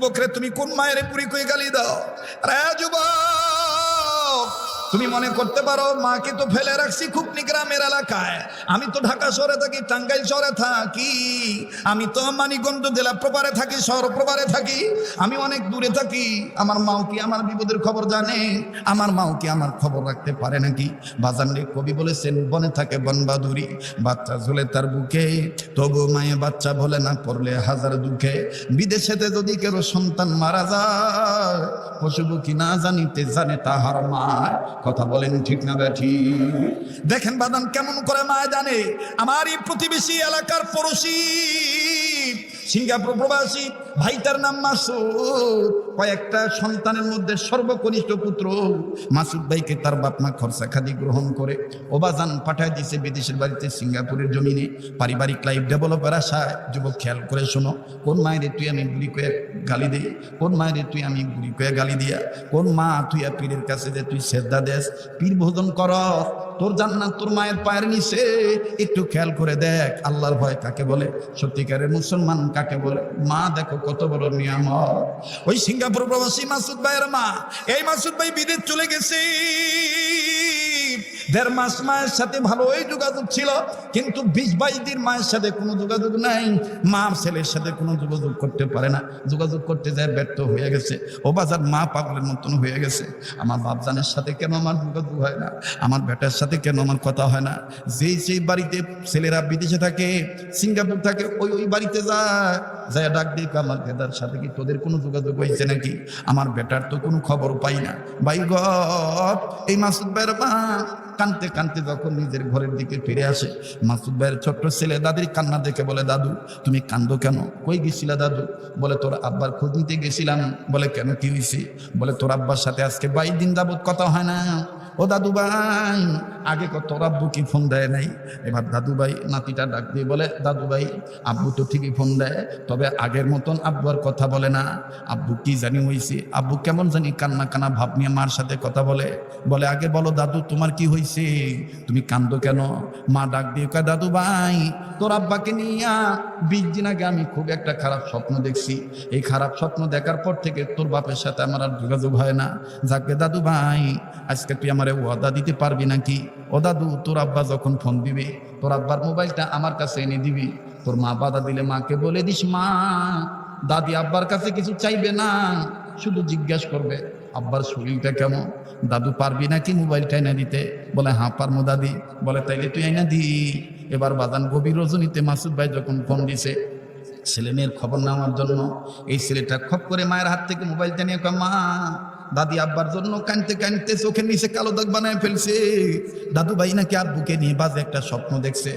বকরে তুমি কোন মায়ের পুরি কই গালি দাও? আরে যুবক, তুমি মনে করতে পারো মাকে তো ফেলে রাখছি খুবনি গ্রামের এলাকায়, আমি তো ঢাকা শহরে থাকি, টাঙ্গাইল শহরে থাকি, আমি তো মানিকগঞ্জ জেলা প্রপারে থাকি, শহর প্রপারে থাকি, আমি অনেক দূরে থাকি। আমার মাও কি আমার বিপদের খবর জানে? আমার মাও কি আমার খবর রাখতে পারে নাকি? বাজানরে কবি বলেছেন, বনে থাকে বনবাদুরি, বাচ্চা ঝুলে তার বুকে, তবু মায়ে বাচ্চা বলে না, পড়লে হাজার দুঃখে। বিদেশেতে যদি কেউ সন্তান মারা যায়, পশুপক্ষী না জানিতে জানে তাহার মা। কথা বলেন ঠিক না ব্যাঠি? দেখেন বাদান কেমন করে মা জানে। আমার এই প্রতিবেশী এলাকার পড়োশি সিঙ্গাপুর প্রবাসী ভাইটার নাম মাসুদ, কয়েকটা সন্তানের মধ্যে সর্বকনিষ্ঠ পুত্র মাসুদ ভাইকে তার বাপ মা খরচা খাদি গ্রহণ করে ওবাজান পাঠায় দিয়েছে বিদেশের বাড়িতে, সিঙ্গাপুরের জমিনে পারিবারিক লাইফ ডেভেলপের আশায়। যুবক খেয়াল করে শোনো, কোন মায়ের তুই আমি বুড়ি কয়ে গালি দিই? কোন মায়ের তুই আমি বুড়ি কয়ে গালি দিয়া? কোন মা তুই পীরের কাছে যে তুই সেজদা দেস, পীর ভোজন কর, তোর জান্নাত তোর মায়ের পায়ের নিচে? একটু খেয়াল করে দেখ, আল্লাহর ভয় কাকে বলে, সত্যিকারের মুসলমান কাকে বলে। মা দেখো কত বড় নিয়ামত। ওই সিঙ্গাপুর প্রবাসী মাসুদ ভাইয়ের মা, এই মাসুদ ভাই বিদেশ চলে গেছে, 1.5 মাস মায়ের সাথে ভালোই যোগাযোগ ছিল, কিন্তু 20-22 দিন মায়ের সাথে কোনো যোগাযোগ নাই। মা ছেলের সাথে কোনো যোগাযোগ করতে পারে না, যোগাযোগ করতে যায় ব্যর্থ হয়ে গেছে। ও বাজার মা পাগলের মতন হয়ে গেছে। আমার বাপজানের সাথে কেন আমার যোগাযোগ হয় না? আমার বেটার সাথে কেন আমার কথা হয় না? যেই বাড়িতে ছেলেরা বিদেশে থাকে, সিঙ্গাপুর থাকে, ওই বাড়িতে যায় ডাক দিই, আমার বেটার সাথে কি তোদের কোনো যোগাযোগ হয়েছে নাকি? আমার বেটার তো কোনো খবর পাই না। ভাই গ, এই মাসুদ ভাইয়ের মা কানতে কানতে যখন নিজের ঘরের দিকে ফিরে আসে, মাসুদ ভাইয়ের ছোট্ট ছেলে দাদির কান্না দেখে বলে, দাদু তুমি কান্দো কেন? কই গেছিলা দাদু? বলে তোর আব্বার খোঁজ নিতে গেছিলাম। বলে কেন, কি হয়েছে? বলে তোর আব্বার সাথে আজকে 22 দিন যাবত কথা হয় না। ও দাদু ভাই, আগে তোর আব্বু কি ফোন দেয় নাই? এবার দাদু ভাই নাতিটা ডাক দিয়ে বলে, দাদু ভাই আব্বু তো ঠিকই ফোন দেয়, তবে আগের মতন আব্বু আর কথা বলে না। আব্বু কি জানি হয়েছে, আব্বু কেমন জানি কান্না কানা ভাব নিয়ে মার সাথে কথা বলে। বলে আগে বলো দাদু তোমার কি হয়েছে, তুমি কান্দো কেন? মা ডাক দিয়ে কয়, দাদু ভাই তোর আব্বাকে নিয়ে 20 দিন আগে আমি খুব একটা খারাপ স্বপ্ন দেখছি। এই খারাপ স্বপ্ন দেখার পর থেকে তোর বাপের সাথে আমার আর যোগাযোগ হয় না। যাকে দাদু ভাই, আজকে তুই আমারে ওয়াদা দিতে পারবি নাকি? ও দাদু, তোর আব্বা যখন ফোন দিবি, তোর আব্বার মোবাইলটা আমার কাছে এনে দিবি। তোর মা বাধা দিলে মাকে বলে দিস, মা দাদি আব্বার কাছে কিছু চাইবে না, শুধু জিজ্ঞাসা করবে আব্বার শরীরটা কেমন। দাদু পারবি নাকি মোবাইলটা এনে দিতে? বলে হ্যাঁ পারবো দাদি। বলে তাইলে তুই এনে দি। এবার বাদান গভীর রজনীতে মাসুদ ভাই যখন ফোন দিছে ছেলে মেয়ের খবর নেওয়ার জন্য, এই ছেলেটা খপ করে মায়ের হাত থেকে মোবাইলটা নিয়ে কয়, মা দাদি আব্বার জন্য কানতে কানতে চোখের নিচে কালো দাগ বানায় ফেলছে। দাদু ভাই নাকি আব্বুকে নিয়ে বাজে একটা স্বপ্ন দেখছে।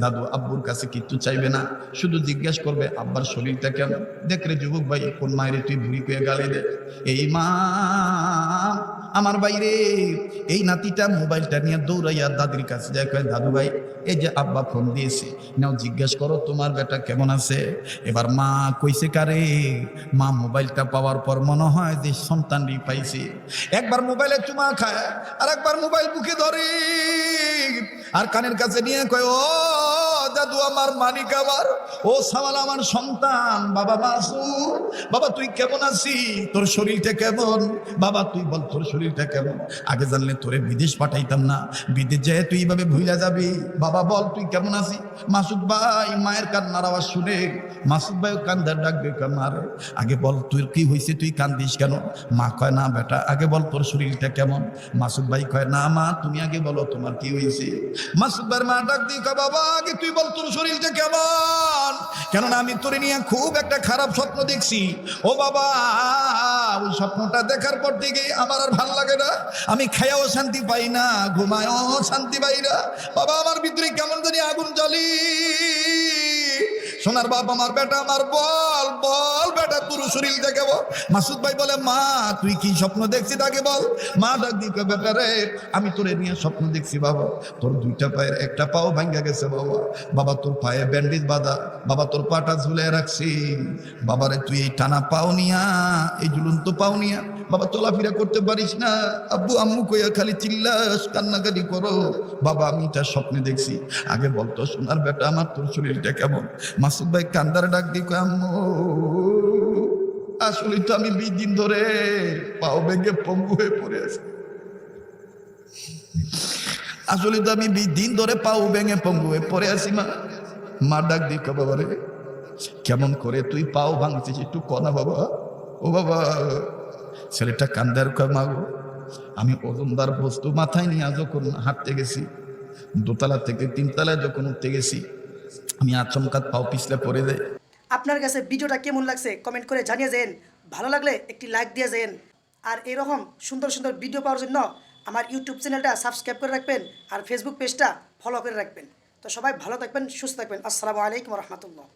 দাদু আব্বুর কাছে কিচ্ছু চাইবে না, শুধু জিজ্ঞাসা করবে আব্বার শরীরটা কেমন। দেখ রে যুবক ভাই, কোন মায়ের তুই বুড়ি পেয়ে গালি দে? এই মা আমার বাইরে, এই নাতিটা মোবাইলটা নিয়ে দৌড়াইয়া দাদির কাছে যায়, কয় দাদু ভাই এই যে আব্বা ফোন দিয়েছে, নাও জিজ্ঞেস করো তোমার বেটা কেমন আছে। এবার মা কইছে কারে? মা মোবাইলটা পাওয়ার পর মনে হয় যে সন্তানই পাইছে। একবার মোবাইলে চুমা খায়, আর একবার মোবাইল বুকে ধরে, আর কানের কাছে নিয়ে কয়, ও দাদু আমার মানিক, আবার ও সামাল আমার সন্তান, বাবা মাসুদ, বাবা তুই কেমন আছিস? তোর শরীরটা কেমন? বাবা তুই বল তোর শরীরটা কেমন? আগে জানলে তোরে বিদেশ পাঠাইতাম না, বিদেশ যেয়ে তুই এইভাবে ভুইলা যাবি। বাবা বল তুই কেমন আছিস? মাসুদ ভাই মায়ের কান্নার আওয়াজ শুনে মাসুদ ভাই কান্দার ডাকবে, কান্নারে আগে বল তুই কি হয়েছে, তুই কান্দিস কেন? মা কয় না বেটা, আগে বল তোর শরীরটা কেমন। মাসুদ ভাই কয় না মা তুমি আগে বলো তোমার কি হয়েছে। মাসুদ ভাইয়ের মা ডাক দিয়ে কয়, বাবা আগে তুই বল তোর শরীরটা কেমন, কেননা আমি তোরে নিয়ে খুব একটা খারাপ স্বপ্ন দেখছি। ও বাবা, ওই স্বপ্নটা দেখার পর থেকে আমার আর ভাল লাগে না, আমি খায়াও শান্তি পাই না, ঘুমায়ও শান্তি পাই না। বাবা আমার ভিতরে কেমন জানি আগুন জ্বলি। সোনার বাপ আমার বেটা আমার, বল বল বেটা তোর শরীর দেখে বল। মাসুদ ভাই বলে, মা তুই কি স্বপ্ন দেখছিস আগে বল। মা ডাক দিকে, বেটা রে আমি তোরে নিয়ে স্বপ্ন দেখছি বাবা, তোর 2টা পায়ের একটা পাও ভাঙ্গা গেছে বাবা, বাবা তোর পায়ে ব্যান্ডেজ বাঁধা, বাবা তোর পাটা ঝুলে রাখছি। বাবারে তুই এই টানা পাও নিয়া, এই ঝুলন্ত পাও নিয়া বাবা চলাফেরা করতে পারিস না, আব্বু আম্মু কইয়া খালি চিল্লাস কান্নাকাটি করো। বাবা আমি এটা স্বপ্নে দেখছি, আগে বলতো সোনার বেটা আমার তোর শরীরটা কেমন। মাসুদ ভাই কান্দার ডাক দিয়ে কয়, আম্মু আসলে তো আমি 20 দিন ধরে পাও ভেঙে পঙ্গু হয়ে পড়ে আছি। আসলে তো আমি 20 দিন ধরে পাও ভেঙে পঙ্গু হয়ে পড়ে আছি। মা ডাক দি বাবা রে, কেমন করে তুই পাও ভাঙছিস একটু কনা বাবা। ও বাবা, ছেলেটা কান্দার মা গো, আমি ওজনদার বস্তু মাথায় নিয়ে যখন হাঁটতে গেছি, দোতলা থেকে 3 তলায় যখন উঠতে গেছি, আমি আচমকাত পাও পিছলে পড়ে যাই। আপনার কাছে ভিডিওটা কেমন লাগছে কমেন্ট করে জানিয়ে যেন। ভালো লাগলে একটি লাইক দিয়ে যেন। আর এরকম সুন্দর সুন্দর ভিডিও পাওয়ার জন্য আমার ইউটিউব চ্যানেলটা সাবস্ক্রাইব করে রাখবেন আর ফেসবুক পেজটা ফলো করে রাখবেন। তো সবাই ভালো থাকবেন, সুস্থ থাকবেন। আসসালামু আলাইকুম রহমতুল্লাহ।